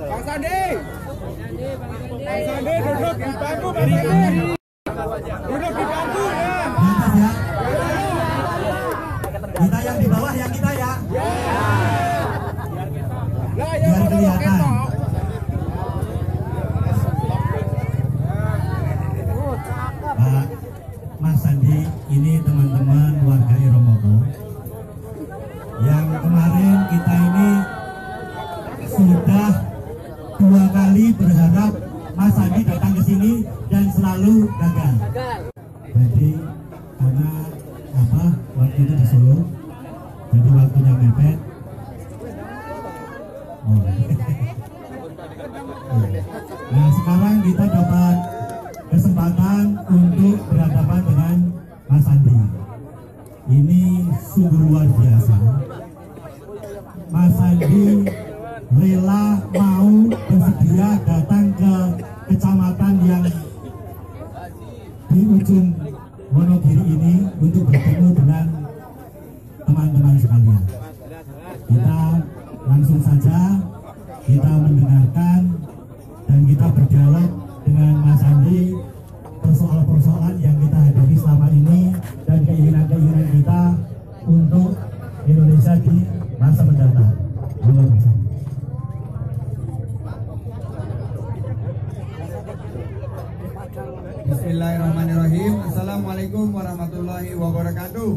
Bang Sandi. Bang Sandi duduk di bangku, Bang Sandi. Duduk di bangku ya. Kita yang di bawah yang kita ya. Biar kelihatan. Pak Mas Sandi, ini teman-teman warga Iromoko yang kemarin kita ini sudah 2 kali berharap Mas Sandi datang ke sini dan selalu gagal. Jadi karena apa, waktu itu di Solo, jadi waktunya mepet. Nah sekarang kita dapat kesempatan untuk berhadapan dengan Mas Sandi. Ini sungguh luar biasa. Mas Sandi rela mau bersedia datang ke kecamatan yang di ujung Wonogiri ini untuk bertemu dengan teman-teman sekalian. Kita langsung saja kita mendengarkan dan kita berdialog dengan Mas Sandi persoalan-persoalan yang kita hadapi selama ini dan keinginan-keinginan kita untuk Indonesia di masa mendatang. Bismillahirrahmanirrahim. Assalamualaikum warahmatullahi wabarakatuh.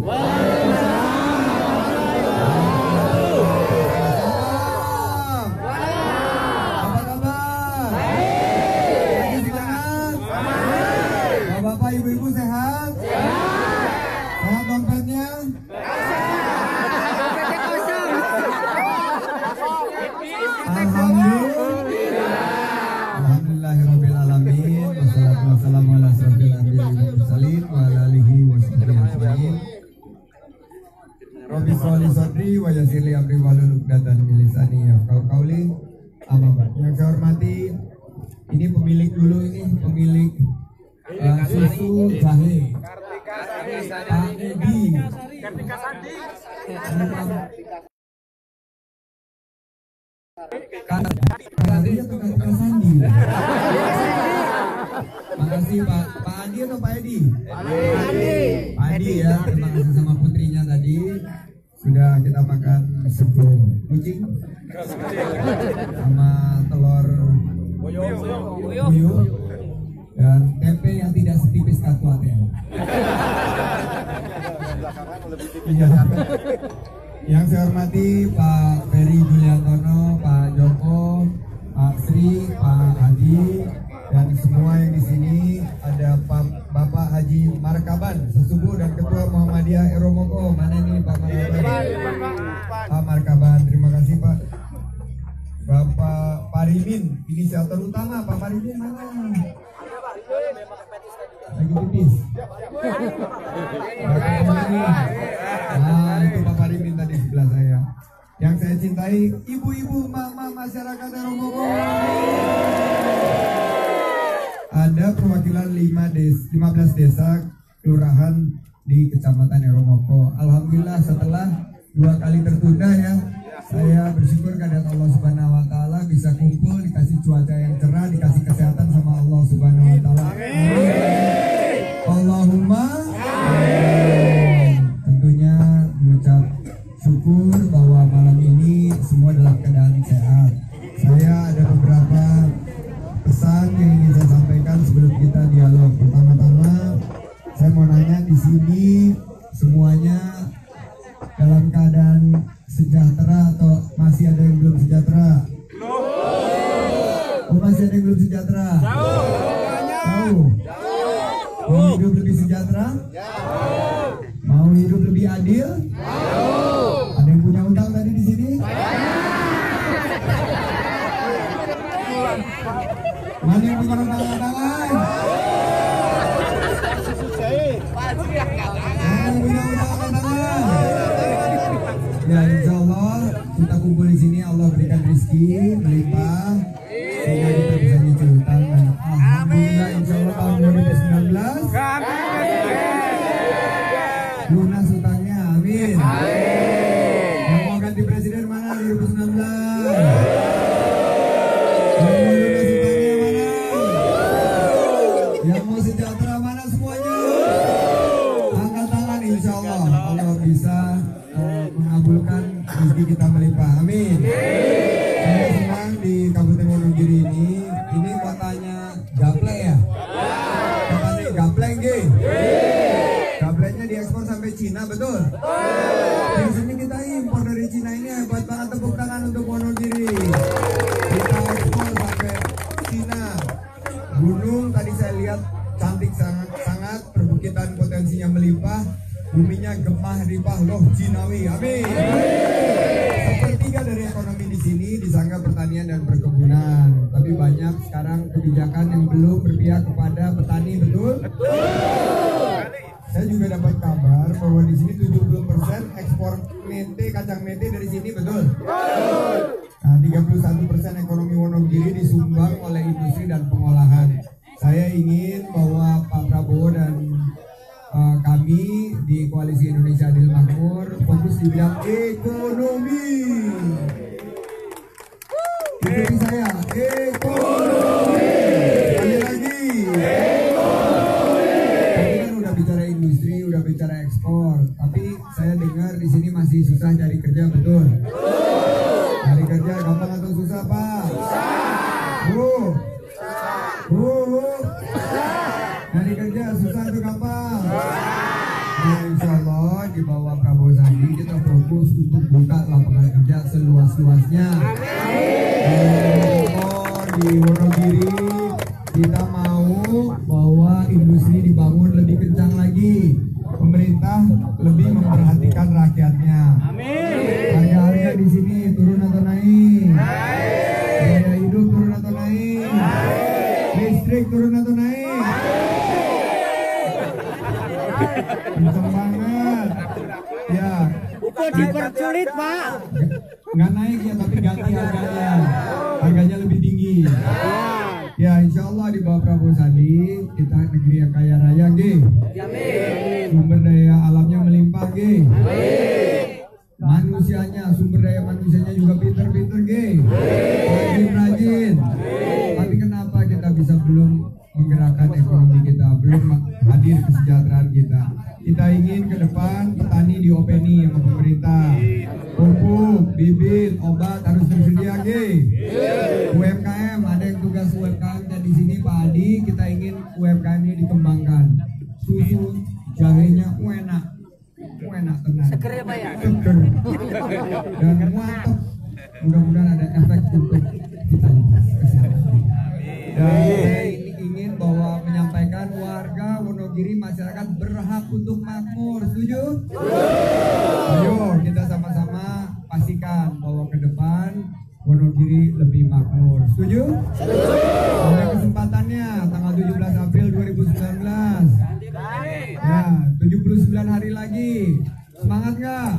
Apa kabar? Lagi semangat? Bapak ibu-ibu sehat? Sehat dompetnya? Alhamdulillahirabbil alamin. Wassalatu wassalamu ala asyrofil anbiya'i wal mursalin wa ala alihi washabbihi ajmain. Rabbi sholli sadri wa yassir li amri wahlul 'uqdatam min lisani yafqahu qawli. Amma ba'd. Yang saya hormati, ini pemilik dulu, ini pemilik susu jahe Pak Edi. Kartika Sandi. Makasih Pak Adi atau Pak Edi? Pak Edi ya, terima kasih sama putrinya tadi sudah kita makan sego kucing sama telur puyuh dan tempe yang tidak setipis kartu ATM. Yang saya hormati Pak Ferry Juliantono, Pak Joko, Pak Sri, Pak Adi, dan semua yang di sini, ada Bapak Haji Markaban, sesepuh dan Ketua Muhammadiyah Iromoko. Mana ini Pak Markaban? Pak Markaban, terima kasih Pak. Bapak Parimin, inisiator utama Pak Parimin mana? Lagi pipis. Nah itu Pak Parimin tadi sebelah saya. Yang saya cintai, ibu-ibu, mama masyarakat Iromoko. Ada perwakilan 15 desa kelurahan di Kecamatan Iromoko. Alhamdulillah setelah 2 kali tertunda ya, saya bersyukur kepada Allah Subhanahu wa taala bisa kumpul, dikasih cuaca yang cerah, dikasih kesehatan sama Allah Subhanahu wa taala. Allahumma amin. Tentunya mengucap syukur bahwa malam ini semua dalam keadaan sehat. Saya ada beberapa pesan yang ingin saya sampaikan sebelum kita dialog. Pertama-tama saya mau nanya, di sini semuanya dalam keadaan sejahtera atau masih ada yang belum sejahtera? Oh, masih ada yang belum sejahtera? Tahu? Mau hidup lebih sejahtera? Mau hidup lebih adil? Ada yang punya utang tadi di sini? Mana yang punya utang tangan? Ya, insya Allah kita kumpul di sini, Allah berikan rezeki melimpah sehingga kita bisa nyicil utang. Alhamdulillah, insya Allah tahun 2019 lunas utangnya, amin. Yang mau ganti presiden mana di 2019? untuk Wonogiri. Kita ekspor sampai Cina. Gunung tadi saya lihat cantik sangat, perbukitan potensinya melimpah, buminya gemah ripah loh jinawi. Amin. Sepertiga dari ekonomi di sini disangka pertanian dan perkebunan, tapi banyak sekarang kebijakan yang belum berpihak kepada petani, betul? Saya juga dapat kabar bahwa di sini 70% ekspor mete, kacang mete dari sini, betul? Nah, 31% ekonomi Wonogiri disumbang oleh industri dan pengolahan. Saya ingin bahwa Pak Prabowo dan kami di Koalisi Indonesia Adil Makmur fokus di bidang ekonomi. Ikuti saya, ekonomi. Sekali lagi, ekonomi. Tadi kan udah bicara industri, udah bicara ekspor, tapi saya dengar di sini masih susah cari kerja, betul? Cari kerja gampang atau susah, Pak? Susah. Cari kerja susah atau gampang? Nah, insya Allah di bawah Prabowo Sandi kita fokus untuk buka lapangan kerja seluas-luasnya. Di Wonogiri kita mau bahwa industri dibangun lebih kencang lagi. Pemerintah lebih memperhatikan rakyatnya. Harga-harga di sini turun atau naik? Biaya hidup turun atau naik? Listrik turun atau naik? Kencang banget. Ya. Udah dipersulit, Pak. Nggak naik ya, tapi ganti harganya. Harganya lebih tinggi. Ya, insya Allah di bawah Prabowo Sandi kita negeri yang kaya raya, G. Sumber daya alamnya melimpah, G. Manusianya, sumber daya manusianya juga pinter-pinter, G. Rajin-rajin. Tapi kenapa kita bisa belum menggerakkan ekonomi kita, belum hadir kesejahteraan kita? Kita ingin ke depan petani diopeni sama pemerintah. Pupuk, bibit, obat harus tersedia, G. UMKM, ada yang tugas UMKM dan di sini Pak Adi, kita ingin UMKM-nya dikembangkan. Susu, jahenya enak tenang. Seger ya, Pak ya? Seger. Dan mantap. Mudah-mudahan ada efek untuk vitalitas kesehatan. Dan saya ingin bahwa menyampaikan warga Wonogiri, masyarakat berhak untuk makmur. Setuju? Ayo kita sama-sama pastikan bahwa ke depan Wonogiri lebih makmur. Setuju? Ada kesempatannya tanggal 17 April 2019. Ya, 79 hari lagi. Semangat nggak?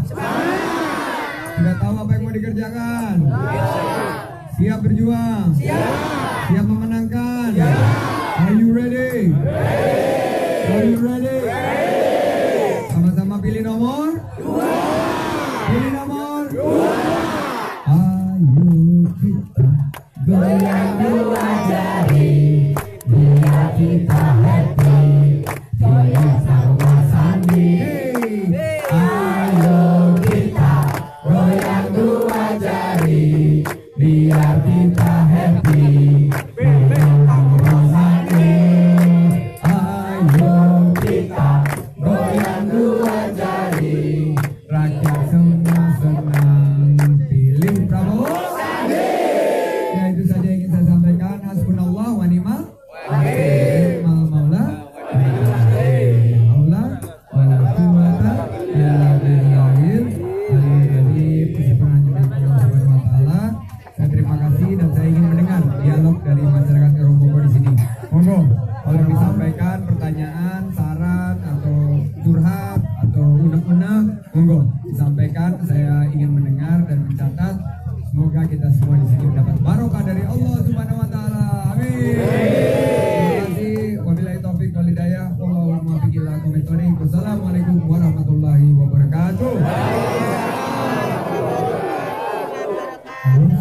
Sudah tahu apa yang mau dikerjakan? Siap berjuang? Siap memenangkan? Are you ready? Are you ready? Sama-sama pilih nomor 2. Pilih nomor 2. Ayo kita goyang dua jari, biar kita happy. Goyang sama Sandi. Ayo kita goyang dua jari, biar kita happy. Ayo kita goyang dua jari, rakyat semua senang pilih Prabowo Sandi. Ya, itu saja yang ingin saya sampaikan. Hasbunallah wa ni'mal wakil. Maula Allah wala quwwata illa billahil aliyil azim. Subhanahu wa ta'ala. Saya terima kasih dan saya ingin mendengar dialog dari masyarakat Rombongo di sini. Monggo, kalau disampaikan pertanyaan, saran atau curhat atau unek-unek, monggo disampaikan. Saya ingin mendengar dan mencatat. Semoga kita semua di sini mendapat barokah dari Allah Subhanahu wa taala. Amin. Terima kasih. Wabillahi taufik wal hidayah. Wallahu muwaffiq ila aqwamit thoriq. Wassalamualaikum warahmatullahi wabarakatuh.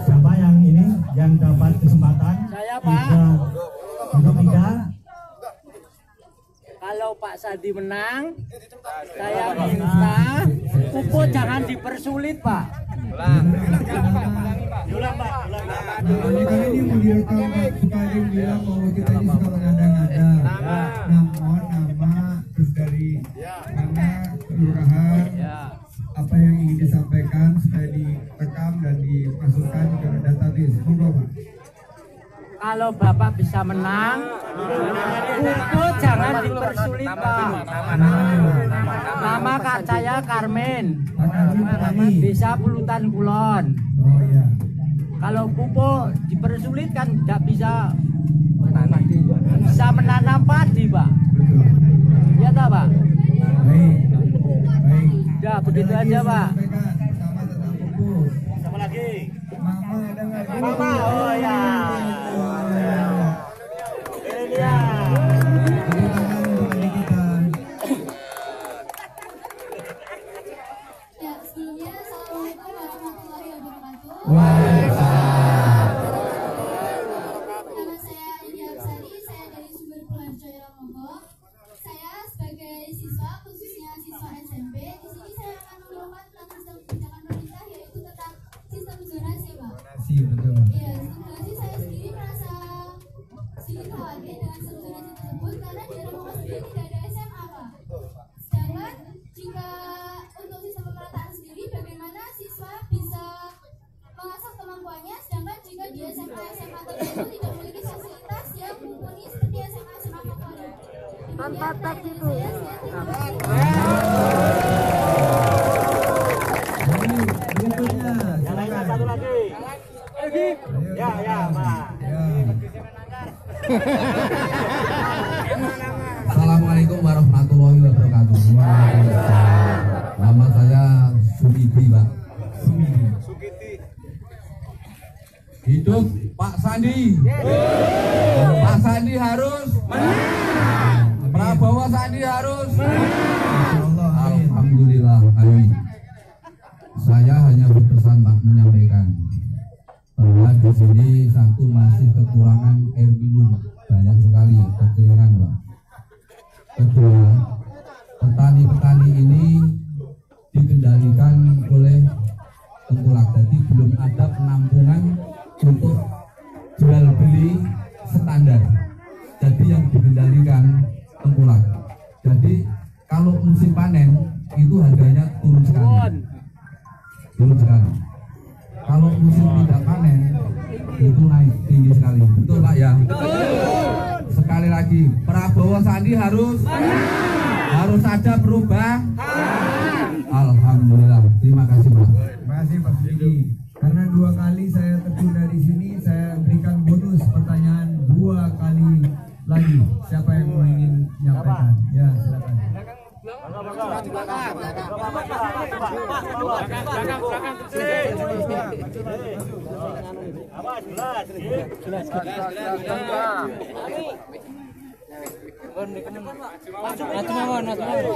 Siapa yang ini yang dapat kesempatan? Saya, Pak. Untuk tidak. Kalau Pak Sandi menang, saya minta pupuk jangan dipersulit, Pak. Kali ini mau direkam Pak, suka ada yang bilang bahwa kita ini suka mengada-ngada. Nama terus dari mana kelurahan, apa yang ingin disampaikan supaya direkam dan dimasukkan kalau Bapak bisa menang, buku jangan dipersulit Pak. Nama Kak saya Karmen, Desa Pulutan Kulon. Oh iya. Kalau pupuk dipersulit kan tidak bisa menanam padi Pak. Ya tak Pak? Baik. Baik. Ya begitu aja Pak. Pertama tentang pupuk. Sama lagi. Mama ada nggak? Mama, oh ya. Ini dia. Tepuk tangan untuk adik kita. Ya, sebelumnya Assalamualaikum warahmatullahi wabarakatuh. Nama saya India Absari, saya dari Sumber Pulanco Romogo. Saya sebagai siswa, khususnya siswa SMP, di sini saya akan mengungkapkan tentang sistem kebijakan pemerintah, yaitu tentang sistem zonasi, Pak. Masih betul. Iya, sistem zonasi saya sendiri merasa sedikit khawatir dengan sistem zonasi tersebut karena di Romogo sendiri tidak ada SMA, Pak. Sedangkan jika untuk sistem pemerataan sendiri, bagaimana siswa bisa mengasah kemampuannya, sedangkan jika di SMA tertentu tidak memiliki fasilitas yang mumpuni seperti SMA favorit. Tanpa tak itu. Baik, berikutnya. Silakan. Satu lagi. Ya, ya, Pak. Ya. Assalamualaikum warahmatullahi wabarakatuh. Nama saya Sumidi, Pak. Sukiti. Hidup Pak Sandi. Pak Sandi harus menang. Prabowo Sandi harus Insyaallah, amin. Alhamdulillah, amin. Saya hanya berpesan Pak menyampaikan bahwa di sini satu masih kekurangan air minum, banyak sekali kekeringan, Pak. Kedua, petani-petani ini dikendalikan oleh Tengkulak, jadi belum ada penampungan untuk jual beli standar. Jadi yang dikendalikan Tengkulak. Jadi kalau musim panen itu harganya turun sekali. Turun sekali. Kalau musim tidak panen itu naik tinggi sekali. Betul Pak ya? Sekali lagi, Prabowo Sandi harus ada berubah. Alhamdulillah. Terima kasih Pak. Terima kasih Pak Sudi. Karena 2 kali saya tertunda di sini, saya berikan bonus pertanyaan 2 kali lagi. Siapa yang mau ingin menyampaikan? Ya, silakan.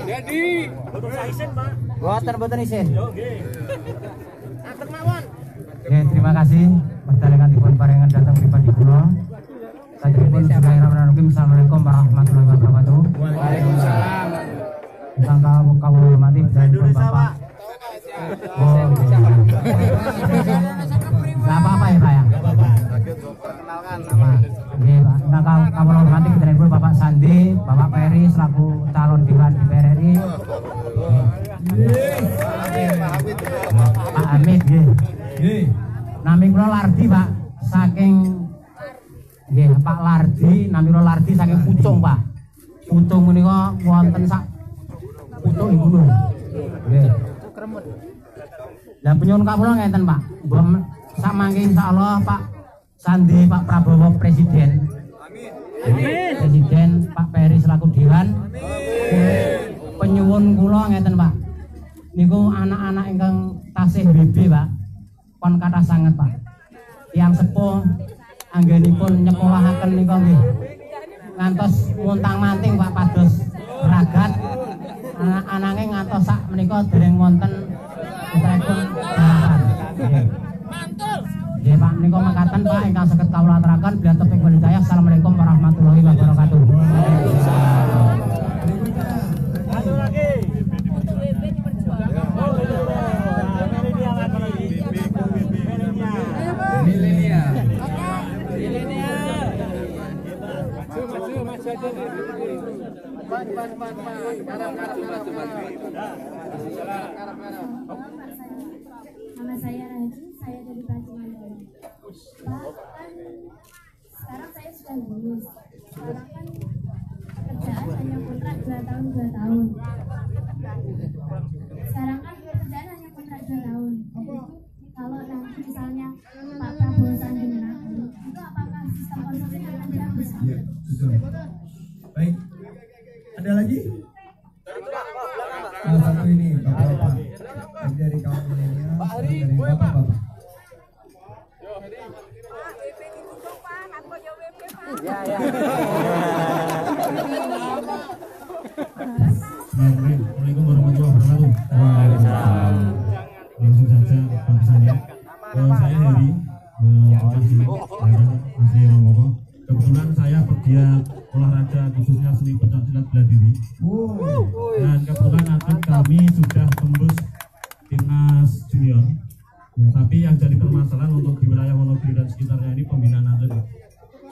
Jadi, Boten isin. Oke, terima kasih. Panjenengan dipun paringan datang pribadi kula. Saderipun bismillahirrahmanirrahim. Assalamualaikum warahmatullahi wabarakatuh. Waalaikumsalam. Ingkang kawula hormati dipun Bapak. Oh, nggak apa-apa ya Pak ya. Oke, ingkang kawula hormati dipun Bapak Sandi, Bapak Peri selaku calon Dewan DPR RI. Pak Amit nggih. Nami kula Lardi Pak, saking nggih Pak Lardi, nami kula Lardi saking Pucung Pak. Pucung menika wonten sak Pucung gunung. Nggih. Lah penyuwun kawula ngenten Pak. Mbah sak mangke insyaallah Pak Sandi Pak Prabowo Presiden. Amin. Presiden Pak Peri selaku Dewan. Amin. Penyuwun kula ngenten Pak. Niku anak-anak ingkang tasih BB Pak. Pon kathah sanget Pak. Tiyang sepuh anggenipun nyekolahaken nika nggih. Ngantos montang-manting Pak pados ragat. Anak-anake ngantos sak menika dereng wonten putripun balapan. Mantul. Nggih Pak menika mekaten Pak ingkang saged kawula aturaken bila tepik hidayah. Assalamualaikum warahmatullahi wabarakatuh. satu lagi. Milenial. Nama saya Raji, saya dari Batu Mandala. Pak, kan sekarang tahun 2 tahun. Sekarang kan pekerjaan hanya kontrak 2 tahun. Kalau nanti misalnya Pak Prabowo Sandi menang, itu apakah sistem konsorsium akan dihapus? Ya, betul. Baik, ada lagi? Salah satu ini, Bapak-Bapak. Dari kaum milenial, dari Bapak-Bapak. Assalamualaikum warahmatullahi wabarakatuh. Langsung saja Pak Sandi. Saya Heri, asli Romogo. Kebetulan saya pegiat olahraga khususnya seni pencak silat bela diri. Dan kebetulan atlet kami sudah tembus timnas junior. Tapi yang jadi permasalahan untuk di wilayah Wonogiri dan sekitarnya ini pembinaan atlet.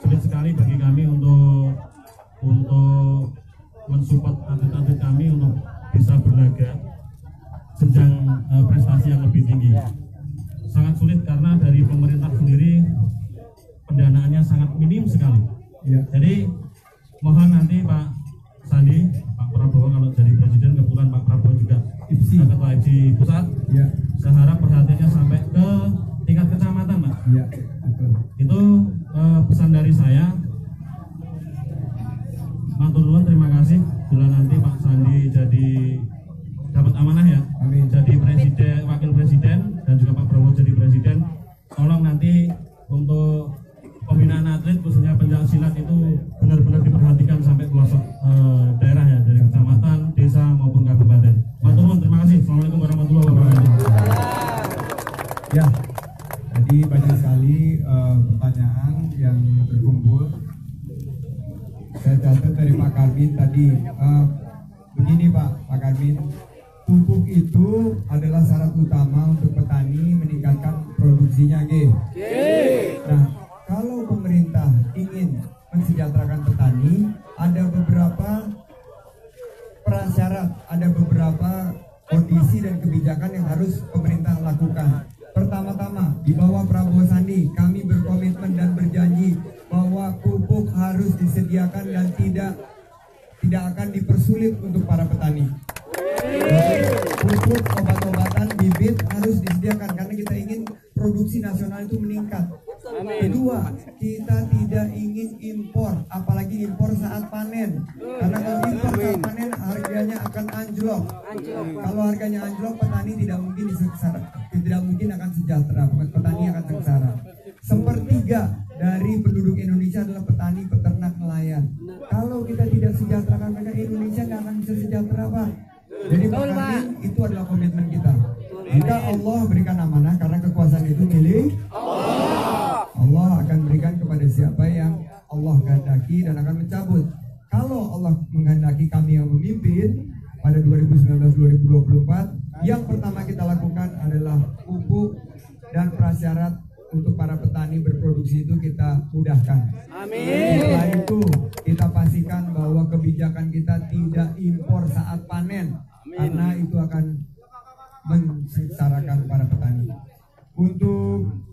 Sulit sekali bagi kami untuk mensupport atlet-atlet kami untuk bisa berlaga jenjang prestasi yang lebih tinggi. Sangat sulit karena dari pemerintah sendiri pendanaannya sangat minim sekali. Ya. Jadi mohon nanti Pak Sandi, Pak Prabowo kalau jadi presiden, kebetulan Pak Prabowo juga ketua IPSI pusat. Ya. Saya harap perhatiannya sampai ke tingkat kecamatan, Pak. Ya, betul. Itu pesan dari saya. Matur nuwun, terima kasih. Bila nanti Pak Sandi jadi dapat amanah ya, Amin. jadi presiden, wakil presiden, dan juga Pak Prabowo jadi presiden, tolong nanti untuk pembinaan atlet khususnya pencak silat itu benar-benar diperhatikan sampai pelosok daerah ya, dari kecamatan, desa maupun kabupaten. Matur nuwun, terima kasih. Assalamualaikum warahmatullahi wabarakatuh. Ya, jadi banyak sekali pertanyaan yang terkumpul. Saya catat dari Pak Karmin tadi. Begini Pak Karmin, pupuk itu adalah syarat utama untuk petani meningkatkan produksinya, G. Nah, kalau pemerintah ingin mensejahterakan petani, ada beberapa prasyarat, ada beberapa kondisi dan kebijakan yang harus pemerintah lakukan. Pertama-tama, di bawah Prabowo Sandi, kami berkomitmen dan berjanji bahwa pupuk harus disediakan dan tidak akan dipersulit untuk para petani. Pupuk, obat-obatan, bibit harus disediakan karena kita ingin produksi nasional itu meningkat. Kedua, kita tidak ingin impor, apalagi impor saat panen. Karena kalau impor saat panen harganya akan anjlok. Kalau harganya anjlok, petani tidak mungkin akan sejahtera, petani akan sengsara. Sepertiga dari penduduk Indonesia adalah petani, peternak, nelayan. Kalau kita tidak sejahterakan mereka, Indonesia tidak akan bisa sejahtera, Pak. Jadi Pak, itu adalah komitmen kita. Jika Allah berikan amanah, karena kekuasaan itu milik Allah akan berikan kepada siapa yang Allah kehendaki dan akan mencabut. Kalau Allah menghendaki kami yang memimpin pada 2019-2024, yang pertama kita lakukan adalah pupuk dan prasyarat untuk para petani berproduksi itu kita mudahkan. Amin. Setelah itu kita pastikan bahwa kebijakan kita tidak impor saat panen. Amin. Karena itu akan mensengsarakan para petani. Untuk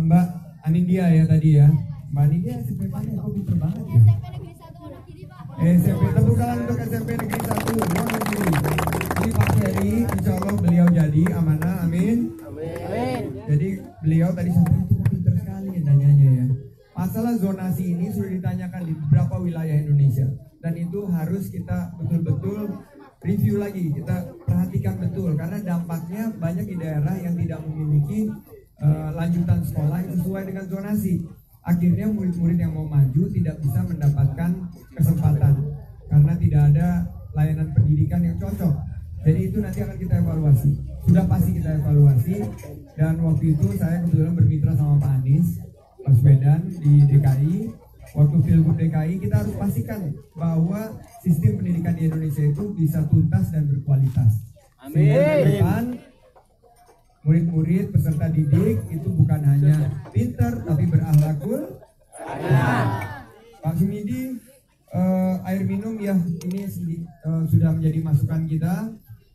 Mbak Anidia ya tadi ya, Mbak Anidia SMP-nya kok pinter banget ya. SMP Negeri 1 Wonogiri, Pak. SMP, tepuk tangan untuk SMP Negeri 1 Wonogiri. Jadi Pak Ferry, insya Allah beliau jadi amanah, amin. Amin. Jadi beliau tadi sampai itu pinter sekali nanyanya ya. Masalah zonasi ini sudah ditanyakan di beberapa wilayah Indonesia dan itu harus kita betul-betul review lagi, kita perhatikan betul karena dampaknya banyak di daerah yang tidak memiliki lanjutan sekolah yang sesuai dengan zonasi. Akhirnya murid-murid yang mau maju tidak bisa mendapatkan kesempatan karena tidak ada layanan pendidikan yang cocok. Jadi itu nanti akan kita evaluasi. Sudah pasti kita evaluasi dan waktu itu saya kebetulan bermitra sama Pak Anies Baswedan di DKI. Waktu Pilgub DKI kita harus pastikan bahwa sistem pendidikan di Indonesia itu bisa tuntas dan berkualitas. Sehingga ke depan murid-murid peserta didik itu bukan hanya pintar tapi berakhlakul. Pak Sumidi, air minum ya ini sudah menjadi masukan kita.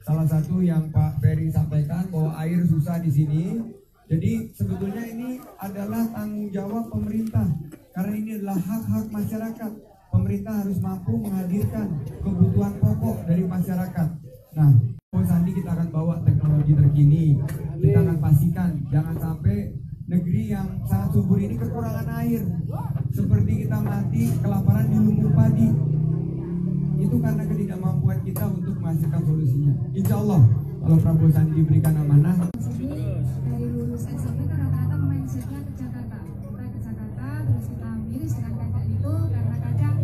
Salah satu yang Pak Ferry sampaikan bahwa air susah di sini. Jadi sebetulnya ini adalah tanggung jawab pemerintah karena ini adalah hak-hak masyarakat. pemerintah harus mampu menghadirkan kebutuhan pokok dari masyarakat. Nah, Prabowo Sandi kita akan bawa teknologi terkini. Kita akan pastikan jangan sampai negeri yang sangat subur ini kekurangan air. Seperti kita mati kelaparan di lumbung padi. Itu karena ketidakmampuan kita untuk menghasilkan solusinya. Insya Allah, kalau Prabowo Sandi diberikan amanah. Dari lulus SMP kan rata-rata mindsetnya ke Jakarta. Kita ke Jakarta, terus kita miris dengan keadaan itu karena kadang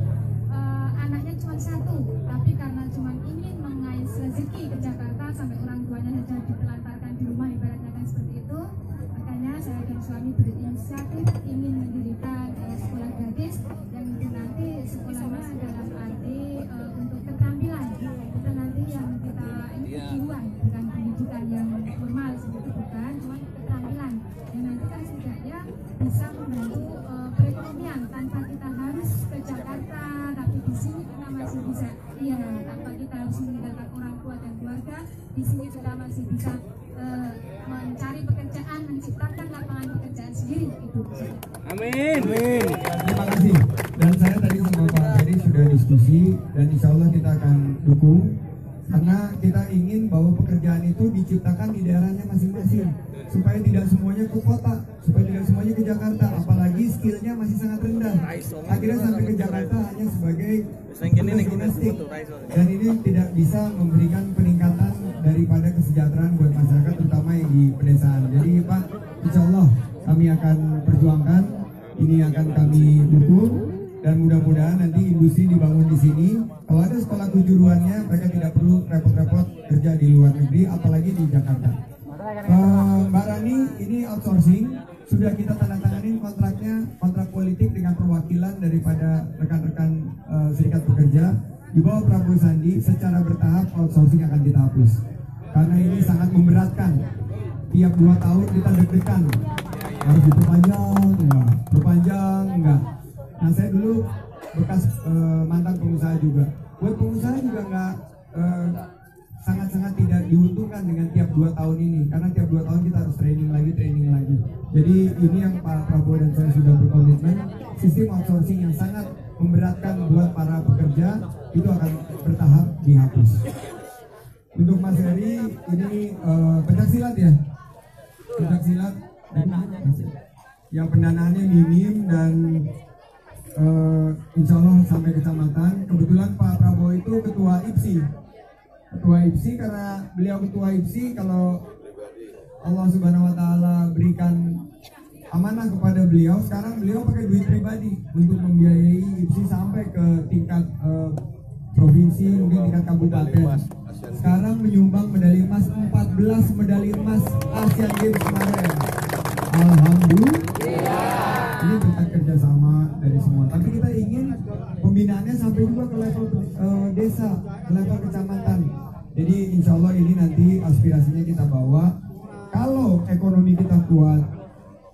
anaknya cuma satu, tapi karena cuma ingin mengais rezeki ke Jakarta sampai orang tuanya saja ditelantarkan di rumah, ibaratnya kan seperti itu. Makanya saya dan suami berinisiatif ingin mendirikan sekolah gratis yang itu nanti sekolahnya dalam arti untuk keterampilan. Kita nanti yang kita ini kejiwaan, bukan pendidikan yang formal seperti bukan, cuma keterampilan. Dan nanti kan setidaknya bisa membantu perekonomian tanpa kita harus ke Jakarta, tapi di sini kita masih bisa, iya, tanpa kita harus meninggalkan orang tua dan keluarga, di sini kita masih bisa mencari pekerjaan, menciptakan lapangan pekerjaan sendiri. Itu. Amin. Terima kasih. Dan saya tadi sama Pak Heri sudah diskusi dan insya Allah kita akan dukung karena kita ingin bahwa pekerjaan itu diciptakan di daerahnya masing-masing supaya tidak semuanya ke kota, supaya tidak semuanya ke Jakarta, apalagi skillnya masih sangat rendah. Akhirnya sampai ke Jakarta hanya sebagai domestik dan ini tidak bisa memberikan peningkatan daripada kesejahteraan buat masyarakat terutama yang di pedesaan. Jadi Pak, insya Allah kami akan perjuangkan, ini akan kami dukung dan mudah-mudahan nanti industri dibangun di sini. Kalau ada sekolah kejuruannya, mereka tidak perlu repot-repot kerja di luar negeri, apalagi di Jakarta. Mbak Rani, ini outsourcing sudah kita tandatanganin kontraknya, kontrak politik dengan perwakilan daripada rekan-rekan serikat pekerja. Di bawah Prabowo Sandi secara bertahap outsourcing akan kita hapus karena ini sangat memberatkan. Tiap 2 tahun kita deg-degan harus diperpanjang enggak. Nah, saya dulu bekas mantan pengusaha juga. Buat pengusaha juga enggak sangat-sangat tidak diuntungkan dengan tiap 2 tahun ini karena tiap 2 tahun kita harus training lagi. Jadi ini yang Pak Prabowo dan saya sudah berkomitmen, sistem outsourcing yang sangat memberatkan buat para pekerja itu akan bertahap dihapus. Untuk Mas Heri ini pencaksilat ya, pencaksilat yang pendanaannya minim dan insya Allah sampai kecamatan. Kebetulan Pak Prabowo itu ketua IPSI karena beliau ketua IPSI, kalau Allah Subhanahu Wa Taala berikan amanah kepada beliau, sekarang beliau pakai duit pribadi untuk membiayai IPSI sampai ke tingkat provinsi, mungkin tingkat kabupaten. Sekarang menyumbang medali emas, 14 medali emas Asian Games kemarin. Alhamdulillah. Ini berkat kerjasama dari semua. Tapi kita ingin pembinaannya sampai juga ke level desa, ke level kecamatan. Jadi insya Allah ini nanti aspirasinya kita bawa. Kalau ekonomi kita kuat,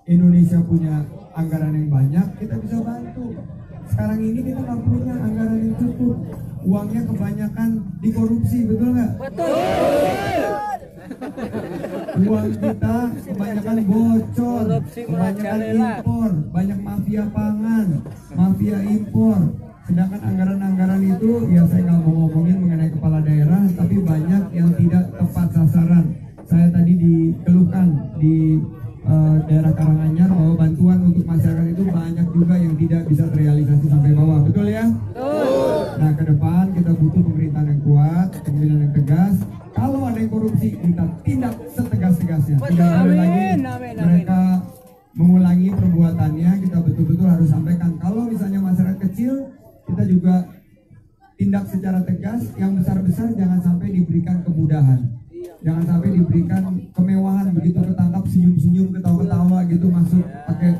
Indonesia punya anggaran yang banyak, kita bisa bantu. Sekarang ini kita nggak punya anggaran yang cukup, uangnya kebanyakan dikorupsi, betul nggak? Betul. Uang kita kebanyakan bocor, kebanyakan impor, banyak mafia pangan, mafia impor. Sedangkan anggaran-anggaran itu, ya saya nggak mau ngomongin mengenai kepala daerah, tapi banyak yang tidak tepat sasaran. Saya tadi dikeluhkan di daerah Karanganyar bahwa bantuan untuk masyarakat itu banyak juga yang tidak bisa terrealisasi sampai bawah, betul ya? Betul. Nah, ke depan kita butuh pemerintahan yang kuat, pemerintahan yang tegas. Kalau ada yang korupsi, kita tindak setegas-tegasnya. Tidak boleh lagi mereka mengulangi perbuatannya. Kita betul-betul harus sampaikan. Kalau misalnya masyarakat kecil, kita juga tindak secara tegas. Yang besar-besar jangan sampai diberikan kemudahan. Jangan sampai diberikan kemewahan, begitu ketangkap senyum-senyum, ketawa-ketawa gitu masuk pakai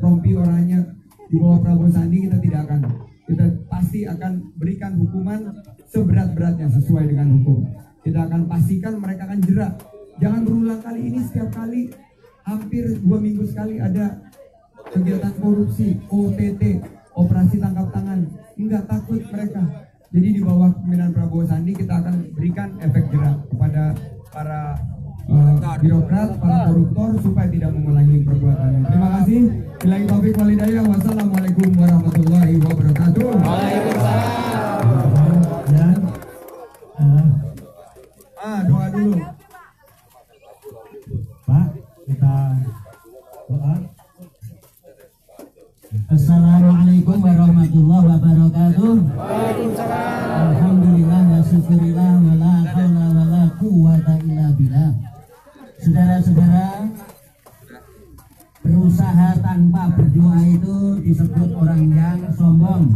rompi orangnya. Di bawah Prabowo Sandi kita tidak akan, kita pasti akan berikan hukuman seberat-beratnya sesuai dengan hukum. Kita akan pastikan mereka akan jerak. Jangan berulang kali ini, setiap kali hampir 2 minggu sekali ada kegiatan korupsi, OTT, operasi tangkap tangan. Enggak takut mereka. Jadi di bawah pimpinan Prabowo Sandi kita akan berikan efek jerak kepada para birokrat, para koruptor supaya tidak mengulangi perbuatannya. Terima kasih. Billahi taufiq wal hidayah. Wassalamualaikum warahmatullahi wabarakatuh. Assalamualaikum warahmatullahi wabarakatuh. Alhamdulillah wa syukurillah wa la haula wa la quwwata illa billah. Saudara-saudara, berusaha tanpa berdoa itu disebut orang yang sombong.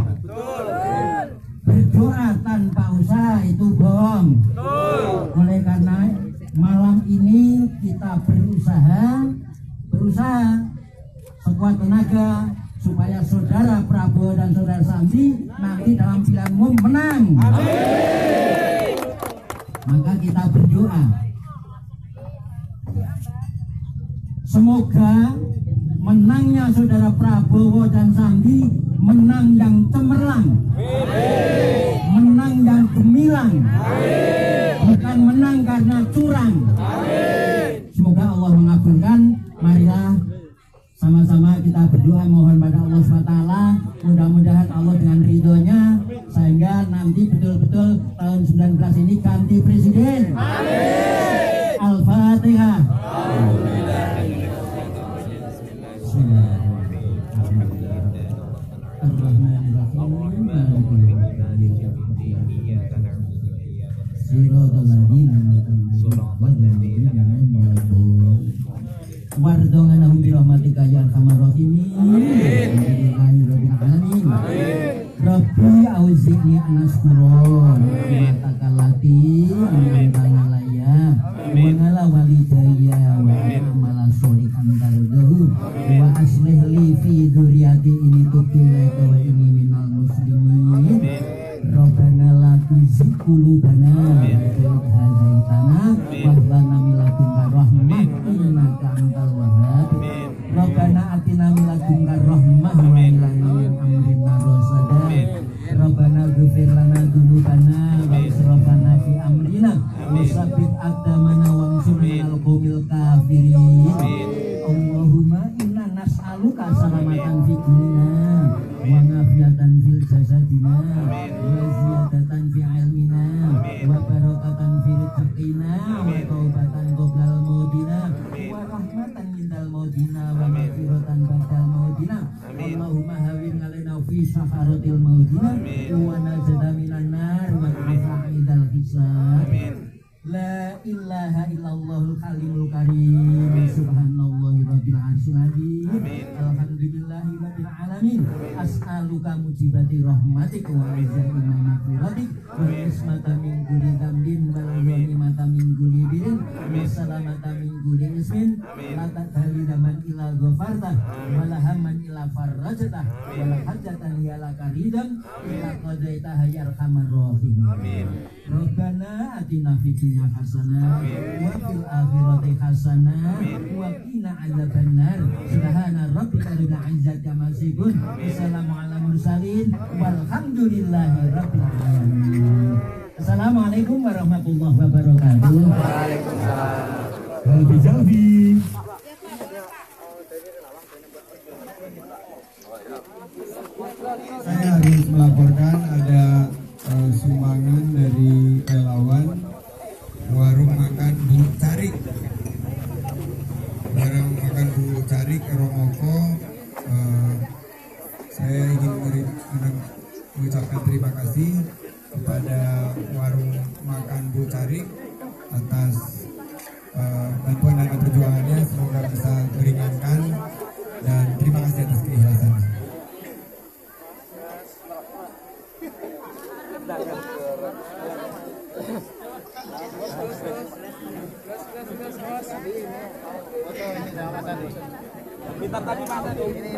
Berdoa tanpa usaha itu bohong. Oleh karena malam ini kita berusaha sekuat tenaga supaya saudara Prabowo dan saudara Sandi nanti dalam pilihan umum menang. Amin. Maka kita berdoa semoga menangnya saudara Prabowo dan Sandi menang yang cemerlang, menang yang gemilang, bukan menang karena curang. Semoga Allah mengabulkan. Marilah sama-sama kita berdoa mohon pada Allah SWT, mudah-mudahan Allah dengan ridhonya sehingga nanti betul-betul tahun 19 ini ganti presiden. Amin. Al-Fatihah. Wardonganahum birahmatika ya arhamar rahimin. Amin. Rabbi auzi'ni an ashkura ni'mataka allati an'amta 'alayya wa 'ala walidayya wa amala sholihan tardahu wa aslih li fi dzurriyyati inni tubtu ilaika wa inni minal muslimin. Rabbana la tuzigh qulubana ba'da idh hadaytana wa hab lana min ladunka rahmah innaka antal wahhab. Rabbana atina min ladunka rahmah wa hab lana min amrina rasada. Rabbana ighfir lana dzunubana wa israfana fi amrina wa tsabbit aqdamana wansurna 'alal qaumil kafirin. Allahumma inna nas'aluka salamatan fi dinina wa ngafiyatan fil jasadina wa ziyadatan fi ilmina wa barakatan fi rizqina wa taubatan qoblal maudina wa rahmatan indal maudina wa maghfiratan ba'dal maudina. Allahumma hawwin 'alaina fi safaratil maudina wa najata minan nar wa ta'afa'idal hisab. La ilaha illallahul halimul karim. Subhanallahi rabbil arsyil azim. Alhamdulillahi rabbil alamin. As'aluka mujibati rahmatik wa azaima maghfiratik wa ismata min kulli dzambin wa ghanimata min kulli birrin wa salamata min kulli ismin la tadhali zaman ila ghafarta wa la hamman ila farajta wa la hajatan ya laka ridam ila qadaita ya arhamar rahim. Amin. Rabbana atina fid dunya hasanah wa fil akhirati hasanah wa qina adzabannar. Subhana rabbika rabbil izzati amma yasifun. Wassalamu ala mursalin walhamdulillahi rabbil alamin. Assalamualaikum warahmatullahi wabarakatuh. Waalaikumsalam. Saya harus melaporkan ada sumbangan dari relawan warung makan Bu Carik. Warung makan Bu Carik Romoko. Saya ingin mengucapkan terima kasih kepada warung makan Bu Carik atas bantuan dan perjuangannya. Semoga bisa meringankan dan terima kasih atas keikhlasannya. Minta tadi Pak. Ini.